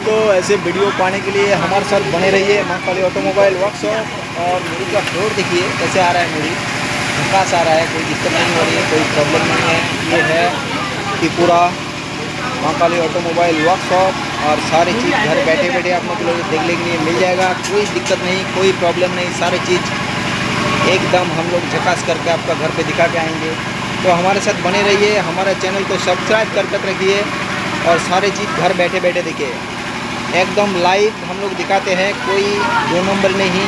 दोस्तों, ऐसे वीडियो पाने के लिए हमारे साथ बने रहिए। Mahakali automobile workshop. और मुड़ी का फ्लोर देखिए कैसे आ रहा है, मुड़ी झकास आ रहा है, कोई दिक्कत नहीं हो रही है, कोई प्रॉब्लम नहीं है। ये है त्रिपुरा महाकाली ऑटोमोबाइल वर्कशॉप। और सारी चीज़ घर बैठे बैठे आप लोग देखने के लिए मिल जाएगा। कोई दिक्कत नहीं, कोई प्रॉब्लम नहीं, सारी चीज़ एकदम हम लोग झकास करके आपका घर पे दिखा के आएंगे। तो हमारे साथ बने रहिए, हमारे चैनल को सब्सक्राइब कर रखिए और सारी चीज़ घर बैठे बैठे देखिए। एकदम लाइव हम लोग दिखाते हैं, कोई दो नंबर नहीं,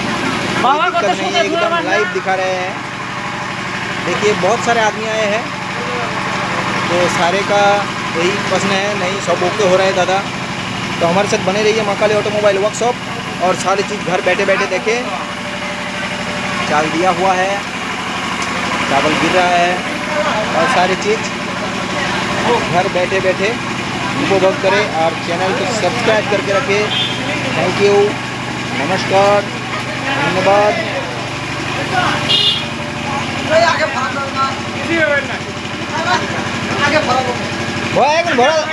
कोई दिक्कत नहीं, एकदम लाइव दिखा रहे हैं। देखिए बहुत सारे आदमी आए हैं, तो सारे का यही प्रश्न है, नहीं सब ओके हो रहा है दादा। तो हमारे साथ बने रहिए महाकाली ऑटोमोबाइल वर्कशॉप और सारी चीज़ घर बैठे बैठे देखें। चाल दिया हुआ है, चावल गिर रहा है और सारी चीज़ घर बैठे बैठे उपभोग करें और चैनल को सब्सक्राइब करके रखें। थैंक यू, नमस्कार, धन्यवाद।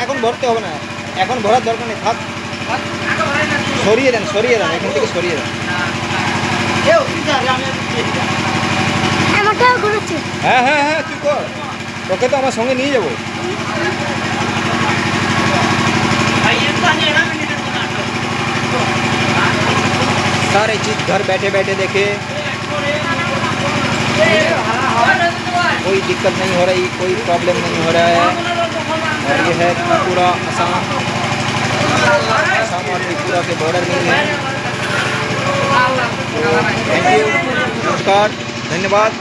এখন ভরতে হবে না, এখন ভরার দরকার নেই, থাক, সরিয়ে দেন এখান থেকে সরিয়ে দেন। হ্যাঁ হ্যাঁ হ্যাঁ, তুই কর, তোকে তো আমার সঙ্গে নিয়ে যাবো। सारे चीज़ घर बैठे बैठे देखे, कोई दिक्कत नहीं हो रही, कोई प्रॉब्लम नहीं हो रहा है। और ये है त्रिपुरा असम और त्रिपुरा के बॉर्डर में है। थैंक यू, नमस्कार, धन्यवाद।